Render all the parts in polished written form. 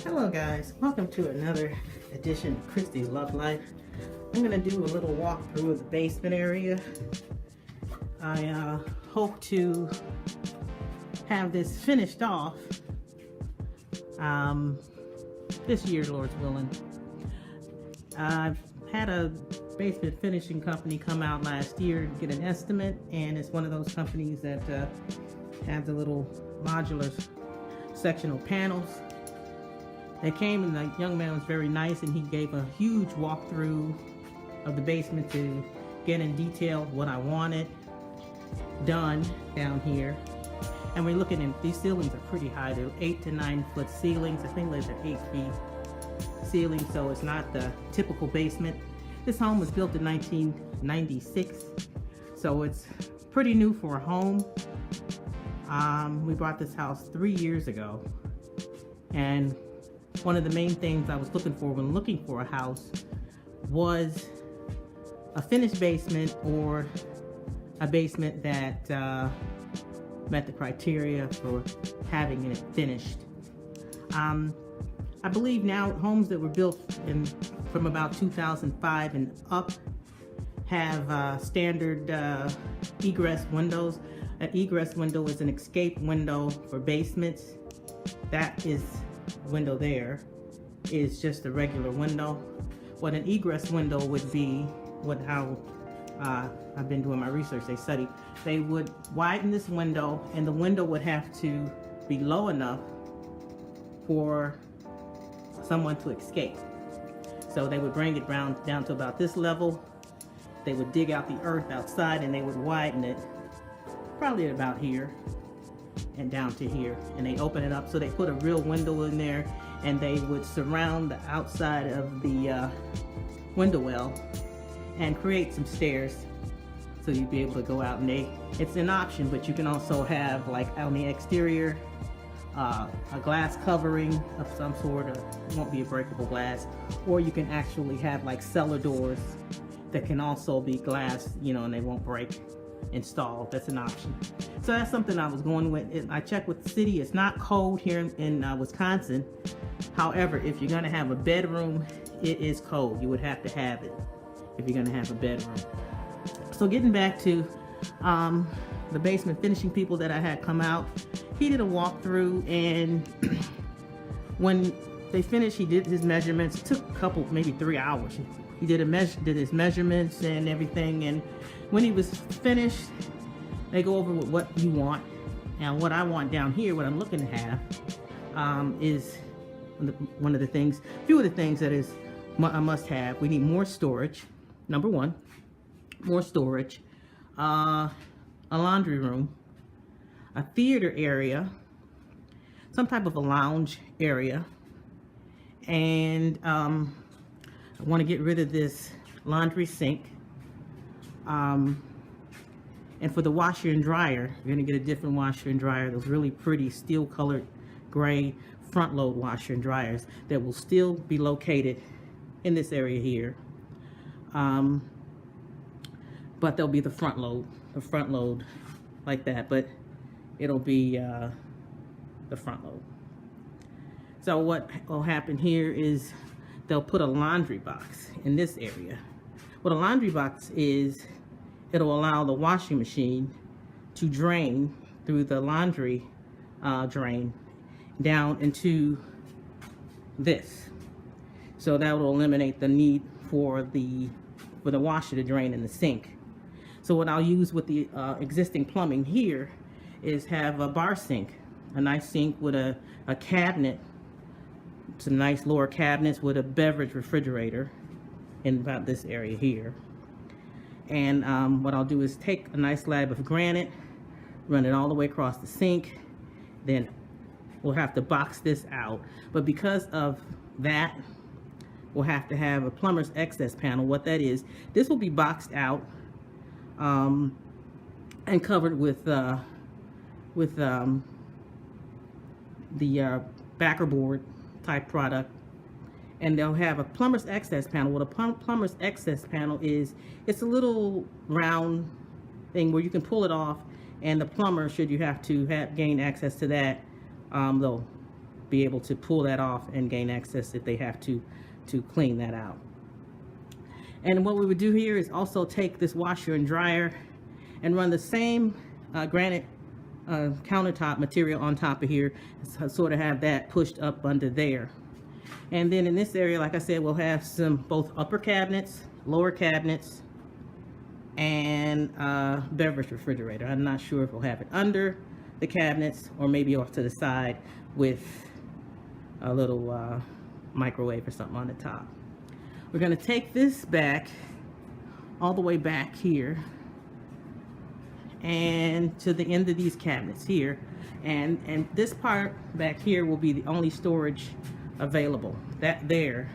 Hello guys, welcome to another edition of Christy's Love Life. I'm going to do a little walkthrough of the basement area. I hope to have this finished off this year, Lord's willing. I've had a basement finishing company come out last year to get an estimate, and it's one of those companies that have the little modular sectional panels. They came, and the young man was very nice, and he gave a huge walkthrough of the basement to get in detail what I wanted done down here. And we're looking at these ceilings are pretty high. They're 8 to 9 foot ceilings. I think they're 8 feet ceiling, so it's not the typical basement. This home was built in 1996, so it's pretty new for a home. We bought this house 3 years ago, and one of the main things I was looking for when looking for a house was a finished basement, or a basement that met the criteria for having it finished. I believe now homes that were built from about 2005 and up have standard egress windows. An egress window is an escape window for basements. That is window there is just a regular window. What an egress window would be, how I've been doing my research, they would widen this window, and the window would have to be low enough for someone to escape. So they would bring it down to about this level. They would dig out the earth outside, and they would widen it probably about here and down to here, and they open it up. So they put a real window in there, and they would surround the outside of the window well and create some stairs so you'd be able to go out. And it's an option, but you can also have, like on the exterior, a glass covering of some sort. It won't be a breakable glass, or you can actually have like cellar doors that can also be glass, and they won't break. Installed. That's an option. So that's something I was going with. I checked with the city. It's not cold here in Wisconsin. However, if you're going to have a bedroom, it is cold. You would have to have it if you're going to have a bedroom. So getting back to the basement finishing people that I had come out, he did a walkthrough, and when they finished, he did his measurements. It took a couple, maybe 3 hours. He did his measurements and everything, and when he was finished, they go over with what you want. And what I want down here, what I'm looking to have, is one of the things, few of the things that is a must-have. We need more storage. Number one, more storage, a laundry room, a theater area, some type of a lounge area, and I want to get rid of this laundry sink. And for the washer and dryer, you're going to get a different washer and dryer. Those really pretty steel colored gray front load washer and dryers that will still be located in this area here. But they'll be the front load like that, but it'll be the front load. So what will happen here is they'll put a laundry box in this area. What a laundry box is, it'll allow the washing machine to drain through the laundry drain down into this. So that will eliminate the need for the washer to drain in the sink. So what I'll use with the existing plumbing here is have a bar sink, a nice sink with a cabinet, some nice lower cabinets with a beverage refrigerator in about this area here. And what I'll do is take a nice slab of granite, run it all the way across the sink, then we'll have to box this out. But because of that, we'll have to have a plumber's access panel. What that is, this will be boxed out and covered with the backer board type product. And they'll have a plumber's access panel. What a plumber's access panel is, it's a little round thing where you can pull it off, and the plumber, should you have to gain access to that, they'll be able to pull that off and gain access if they have to clean that out. And what we would do here is also take this washer and dryer and run the same granite countertop material on top of here, so sort of have that pushed up under there. And then in this area, like I said, we'll have some both upper cabinets, lower cabinets, and beverage refrigerator. I'm not sure if we'll have it under the cabinets or maybe off to the side with a little microwave or something on the top. We're going to take this back all the way back here and to the end of these cabinets here, and this part back here will be the only storage available. That there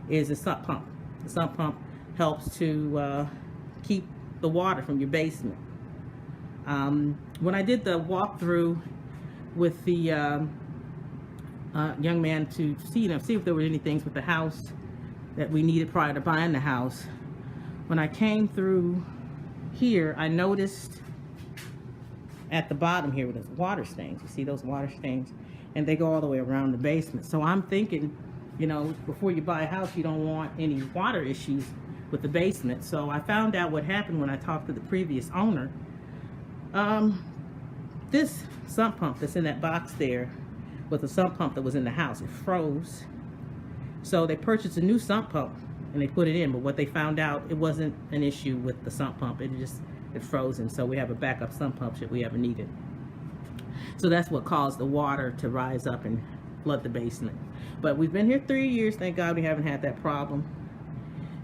is a sump pump. The sump pump helps to keep the water from your basement. When I did the walkthrough with the young man to see if there were any things with the house that we needed prior to buying the house, when I came through here, I noticed at the bottom here where there's water stains. You see those water stains? And they go all the way around the basement. So I'm thinking, you know, before you buy a house, you don't want any water issues with the basement. So I found out what happened when I talked to the previous owner. This sump pump that's in that box there with the sump pump that was in the house, it froze. So they purchased a new sump pump and they put it in, but what they found out, it wasn't an issue with the sump pump. It frozen. So we have a backup sump pump should we ever need it. So that's what caused the water to rise up and flood the basement. But we've been here 3 years. Thank God we haven't had that problem.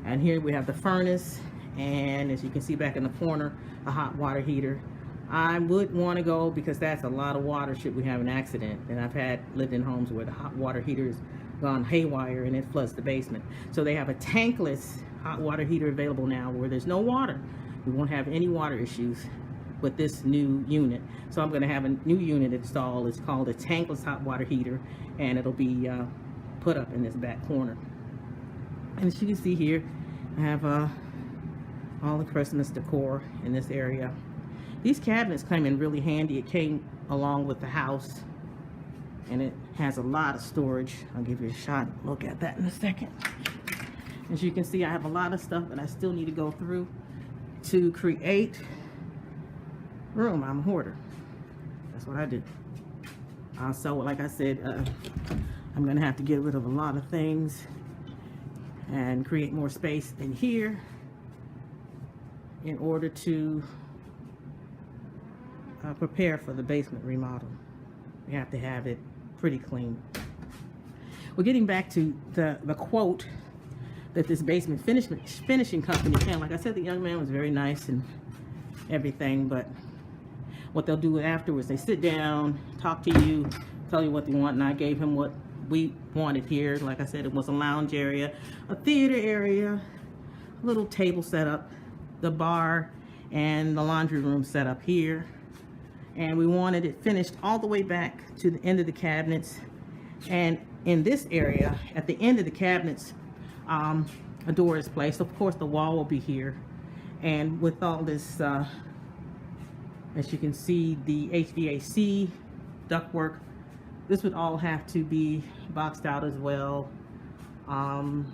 And here we have the furnace, and as you can see back in the corner, a hot water heater. I would want to go because that's a lot of water should we have an accident. And I've lived in homes where the hot water heater has gone haywire and it floods the basement. So they have a tankless hot water heater available now where there's no water. We won't have any water issues with this new unit. So I'm going to have a new unit installed. It's called a tankless hot water heater, and it'll be put up in this back corner. And as you can see here, I have all the Christmas decor in this area. These cabinets come in really handy. It came along with the house, and it has a lot of storage. I'll give you a shot look at that in a second. As you can see, I have a lot of stuff that I still need to go through to create room. I'm a hoarder. That's what I do. So like I said, I'm gonna have to get rid of a lot of things and create more space in here in order to prepare for the basement remodel. We have to have it pretty clean. We're getting back to the quote that this basement finishing company came. Like I said, the young man was very nice and everything, but what they'll do afterwards, they sit down, talk to you, tell you what they want, and I gave him what we wanted here. Like I said, it was a lounge area, a theater area, a little table set up, the bar, and the laundry room set up here. And we wanted it finished all the way back to the end of the cabinets. And in this area, at the end of the cabinets, a door is placed. Of course, the wall will be here. And with all this, as you can see, the HVAC ductwork, this would all have to be boxed out as well. And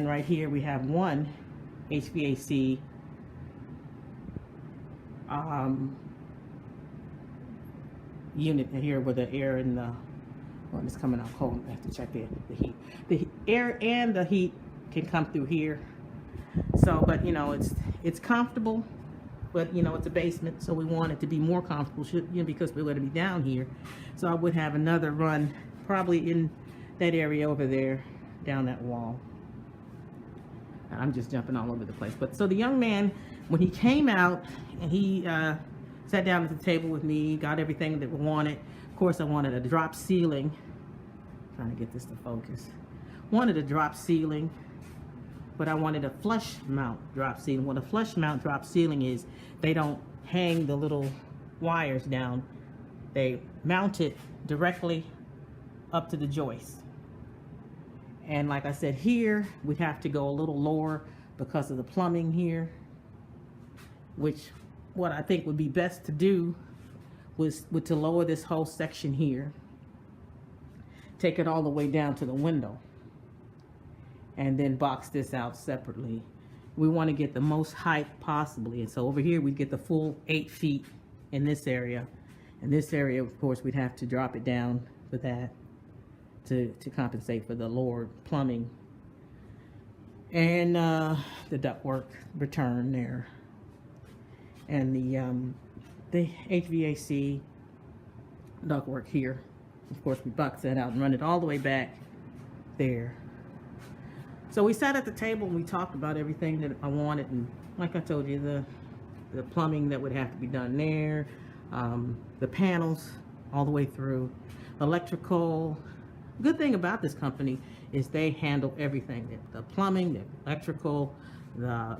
right here we have one HVAC unit here where the air and the, well, it's coming out cold. I have to check the heat. The air and the heat can come through here. So, but you know, it's comfortable, but you know, it's a basement, so we want it to be more comfortable, you know, because we're going to be down here. So I would have another run probably in that area over there, down that wall. I'm just jumping all over the place. But so the young man, when he came out and he sat down at the table with me, got everything that we wanted. Of course, I wanted a drop ceiling. Trying to get this to focus. Wanted a drop ceiling, but I wanted a flush mount drop ceiling. What a flush mount drop ceiling is, they don't hang the little wires down. They mount it directly up to the joist. And like I said, here we have to go a little lower because of the plumbing here, which what I think would be best to do was to lower this whole section here, take it all the way down to the window, and then box this out separately. We want to get the most height possibly, and so over here we get the full 8 feet in this area. In this area, of course, we'd have to drop it down for that to compensate for the lower plumbing and the ductwork return there, and the HVAC ductwork here. Of course, we box that out and run it all the way back there. So we sat at the table and we talked about everything that I wanted, and like I told you, the plumbing that would have to be done there, the panels all the way through, electrical. Good thing about this company is they handle everything, the plumbing, the electrical, the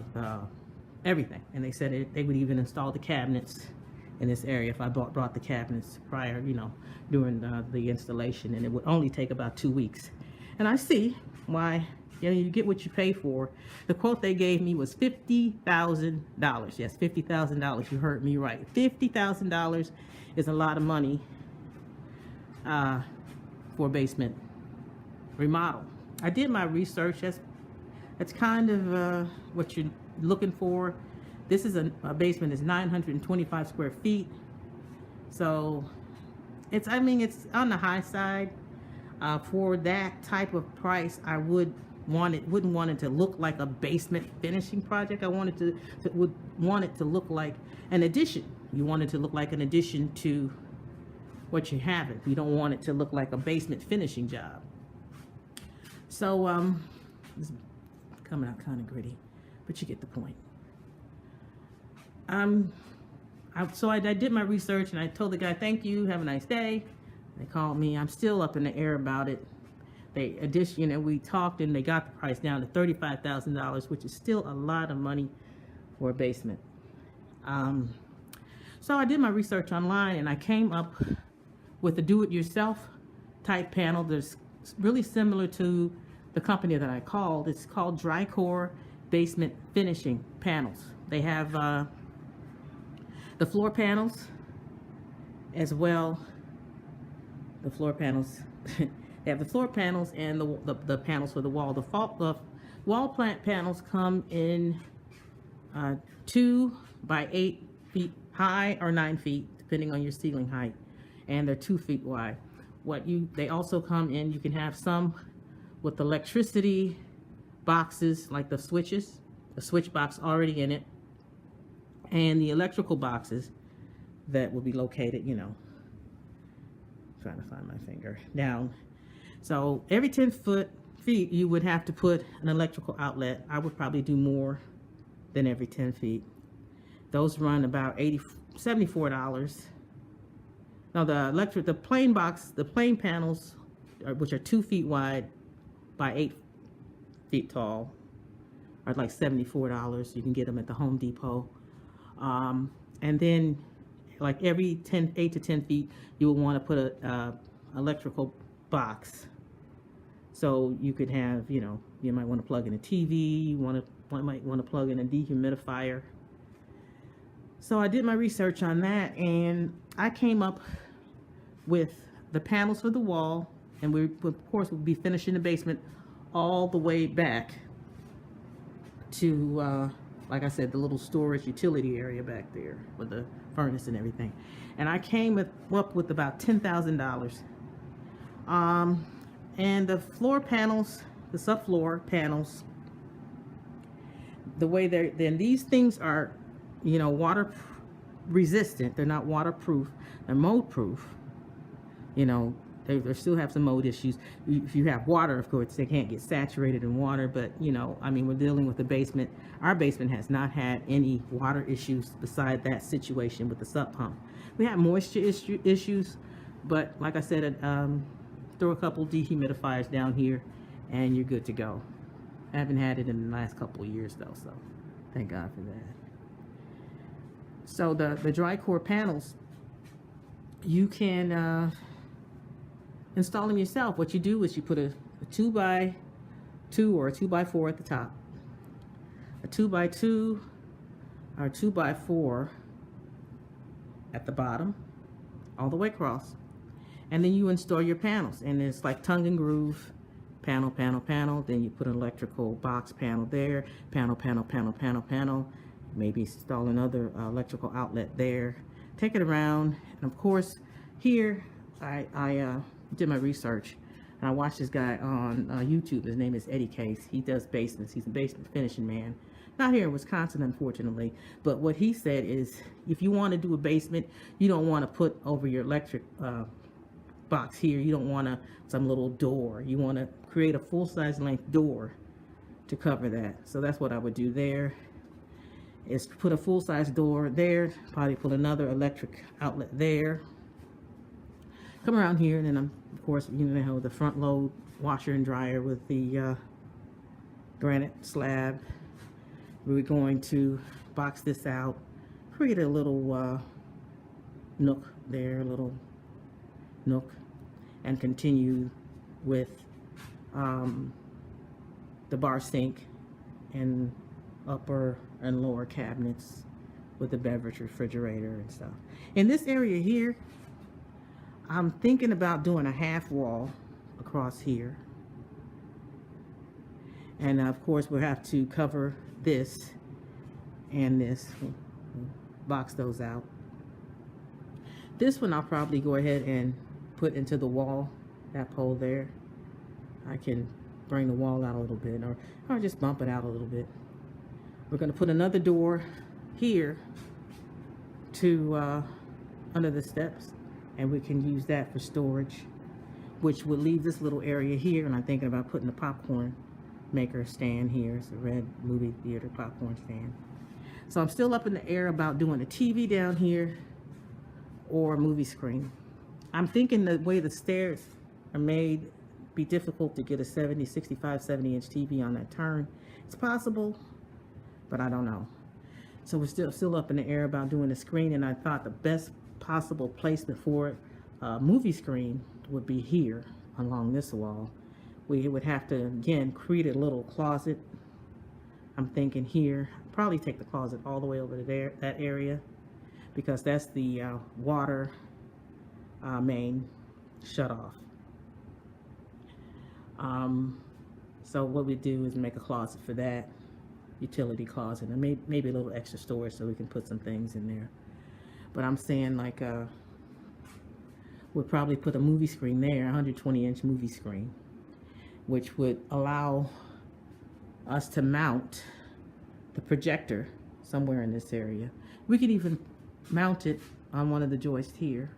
everything. And they said they would even install the cabinets in this area if I brought the cabinets prior, during the installation, and it would only take about 2 weeks. And I see why. You get what you pay for. The quote they gave me was $50,000. Yes, $50,000. You heard me right. $50,000 is a lot of money for a basement remodel. I did my research. That's kind of what you're looking for. This is a basement is 925 square feet. So it's on the high side. For that type of price, I wouldn't want it to look like a basement finishing project. I would want it to look like an addition. You want it to look like an addition to what you have. You don't want it to look like a basement finishing job. So this is coming out kind of gritty, but you get the point. So I did my research and I told the guy, thank you, have a nice day. They called me. I'm still up in the air about it. We talked and they got the price down to $35,000, which is still a lot of money for a basement. So I did my research online and I came up with a do-it-yourself type panel that's really similar to the company that I called. It's called Dricore Basement Finishing Panels. They have the floor panels as well. The floor panels. They have the floor panels and the panels for the wall. The wall plant panels come in 2 by 8 feet high or 9 feet, depending on your ceiling height, and they're 2 feet wide. They also come in. You can have some with electricity boxes, like the switches, the switch box already in it, and the electrical boxes that will be located, trying to find my finger down. So every 10 feet, you would have to put an electrical outlet. I would probably do more than every 10 feet. Those run about $74. Now the plain panels, which are 2 feet wide by 8 feet tall, are like $74. You can get them at the Home Depot. And then like every 8 to 10 feet, you will want to put a electrical box. So you could have, you might want to plug in a TV, you might want to plug in a dehumidifier. So I did my research on that, and I came up with the panels for the wall, and we, of course, will be finishing the basement all the way back to, like I said, the little storage utility area back there with the furnace and everything. And I came up with about $10,000. And the floor panels, the subfloor panels, the way then these things are, water resistant. They're not waterproof. They're mold proof. They still have some mold issues. If you have water, of course, they can't get saturated in water. But we're dealing with a basement. Our basement has not had any water issues beside that situation with the sub pump. We have moisture issues, but like I said, throw a couple dehumidifiers down here and you're good to go. I haven't had it in the last couple of years though, so thank God for that. So the Dricore panels, you can install them yourself. What you do is you put a 2x2 or a 2x4 at the top, a 2x2 or 2x4 at the bottom, all the way across. And then you install your panels, and it's like tongue and groove, panel, panel, panel. Then you put an electrical box panel there, panel, panel, panel, panel, panel. Maybe install another electrical outlet there. Take it around, and of course, here I did my research, and I watched this guy on YouTube. His name is Eddie Case. He does basements. He's a basement finishing man. Not here in Wisconsin, unfortunately, but what he said is, if you want to do a basement, you don't want to put over your electric box here. You don't want some little door. You want to create a full-size length door to cover that. So that's what I would do there, is put a full-size door there, probably put another electric outlet there. Come around here, and then of course, you know, the front load washer and dryer with the granite slab. We're going to box this out, create a little nook there, a little nook, and continue with the bar sink and upper and lower cabinets with the beverage refrigerator and stuff. In this area here, I'm thinking about doing a half wall across here. And of course, we'll have to cover this and this, box those out. This one I'll probably go ahead and put into the wall, that pole there. I can bring the wall out a little bit, or just bump it out a little bit. We're going to put another door here to under the steps, and we can use that for storage, which would leave this little area here. And I'm thinking about putting the popcorn maker stand here. It's a red movie theater popcorn stand. So I'm still up in the air about doing a TV down here or a movie screen. I'm thinking the way the stairs are made, be difficult to get a 65, 70 inch TV on that turn. It's possible, but I don't know. So we're still up in the air about doing a screen, and I thought the best possible placement for a movie screen would be here along this wall. We would have to, again, create a little closet. I'm thinking here, probably take the closet all the way over to there, that area, because that's the water main shut off. So what we do is make a closet for that, utility closet, and maybe a little extra storage so we can put some things in there. But I'm saying, like, we'll probably put a movie screen there, 120 inch movie screen, which would allow us to mount the projector somewhere in this area. We could even mount it on one of the joists here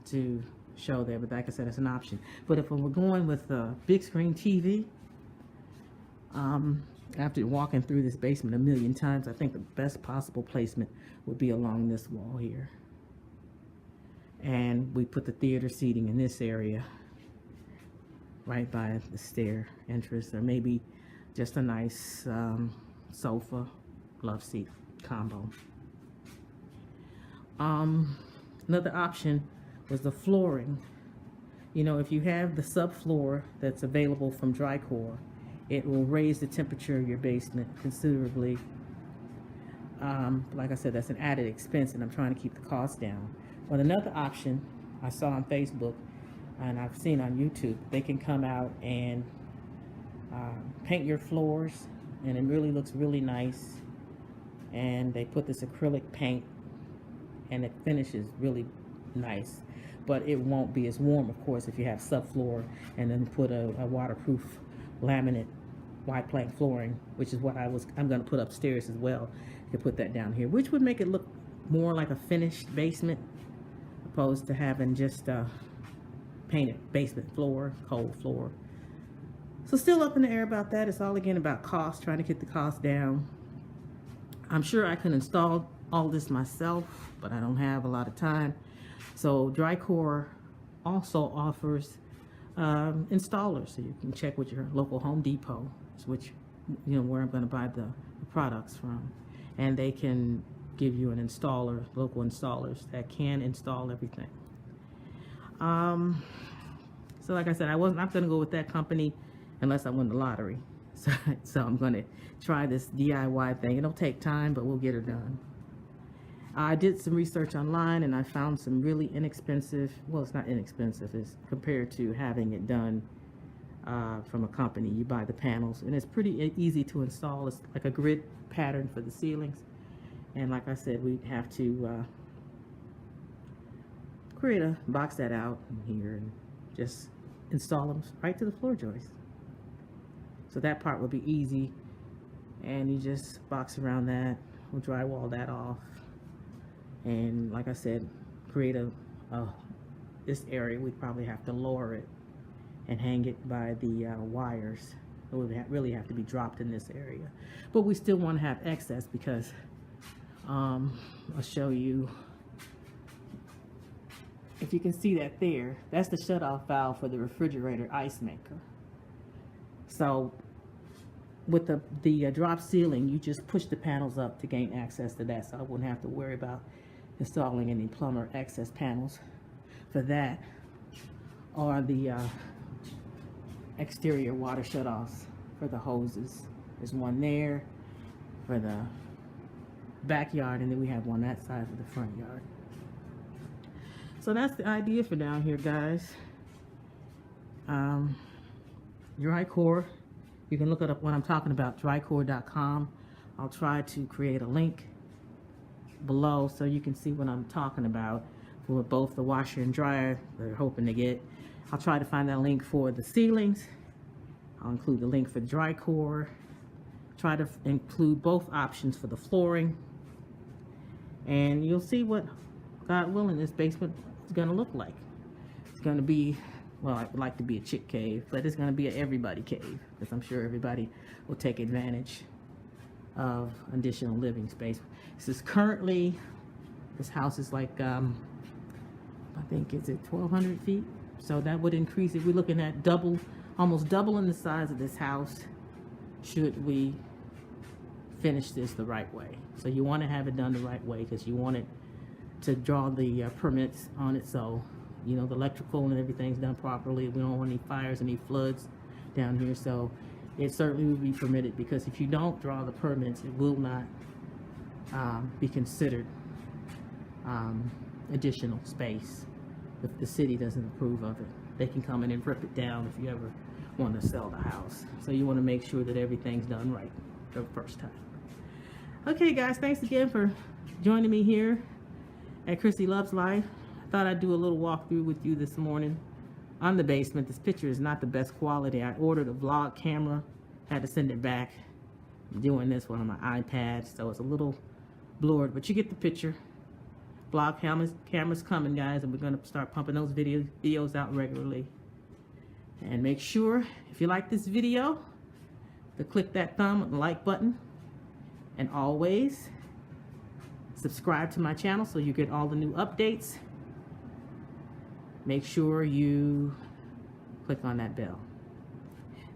to show there, but like I said, it's an option. But if we're going with a big screen TV, after walking through this basement a million times, I think the best possible placement would be along this wall here. And we put the theater seating in this area, right by the stair entrance, or maybe just a nice sofa, love seat combo. Another option was the flooring. You know, if you have the subfloor that's available from Dricore, it will raise the temperature of your basement considerably. Like I said, that's an added expense, and I'm trying to keep the cost down. But another option I saw on Facebook, and I've seen on YouTube, they can come out and paint your floors, and it really looks really nice. And they put this acrylic paint, and it finishes really nice. But it won't be as warm, of course, if you have subfloor and then put a waterproof laminate wide plank flooring, which is what I'm going to put upstairs as well. You can put that down here, which would make it look more like a finished basement, opposed to having just a painted basement floor, cold floor. So still up in the air about that. It's all again about cost, trying to get the cost down. I'm sure I can install all this myself, but I don't have a lot of time. So Dricore also offers installers, so you can check with your local Home Depot, which, you know, where I'm going to buy the products from, and they can give you an installer, local installers that can install everything. So like I said, I was not going to go with that company unless I win the lottery. So I'm going to try this DIY thing. It'll take time, but we'll get her done. I did some research online and I found some really inexpensive, well, it's not inexpensive, it's compared to having it done from a company. You buy the panels and it's pretty easy to install. It's like a grid pattern for the ceilings. And like I said, we'd have to box that out here and just install them right to the floor joist. So that part will be easy. And you just box around that. We'll drywall that off. And like I said, create this area. We'd probably have to lower it and hang it by the wires. It would really have to be dropped in this area. But we still want to have excess because I'll show you. If you can see that there, that's the shutoff valve for the refrigerator ice maker. So with the drop ceiling, you just push the panels up to gain access to that, so I wouldn't have to worry about installing any plumber access panels for that, or the exterior water shutoffs for the hoses. There's one there for the backyard, and then we have one that side for the front yard. So that's the idea for down here, guys. Dricore. You can look it up when I'm talking about, Dricore.com. I'll try to create a link below so you can see what I'm talking about for both the washer and dryer they're hoping to get. I'll try to find that link for the ceilings. I'll include the link for Dricore. Try to include both options for the flooring. And you'll see what, God willing, this basement is going to look like. It's going to be, well, I would like to be a chick cave, but it's going to be an everybody cave, because I'm sure everybody will take advantage of additional living space. This is currently, this house is like, I think, is it 1,200 feet? So that would increase, if we're looking at almost double in the size of this house, should we finish this the right way. So you want to have it done the right way, because you want it to draw the permits on it, so you know the electrical and everything's done properly. We don't want any fires, any floods down here, so it certainly will be permitted, because if you don't draw the permits, it will not be considered additional space if the city doesn't approve of it. They can come in and rip it down if you ever want to sell the house. So you want to make sure that everything's done right the first time. Okay, guys, thanks again for joining me here at Chrissy Loves Life. I thought I'd do a little walkthrough with you this morning on the basement. This picture is not the best quality. I ordered a vlog camera, had to send it back. I'm doing this one on my iPad, so it's a little blurred, but you get the picture. Vlog cameras coming, guys, and we're going to start pumping those videos out regularly. And make sure, if you like this video, to click that thumb and like button. And always subscribe to my channel so you get all the new updates. Make sure you click on that bell.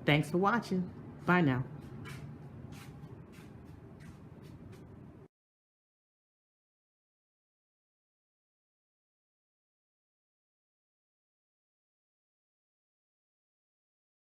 Thanks for watching. Bye now.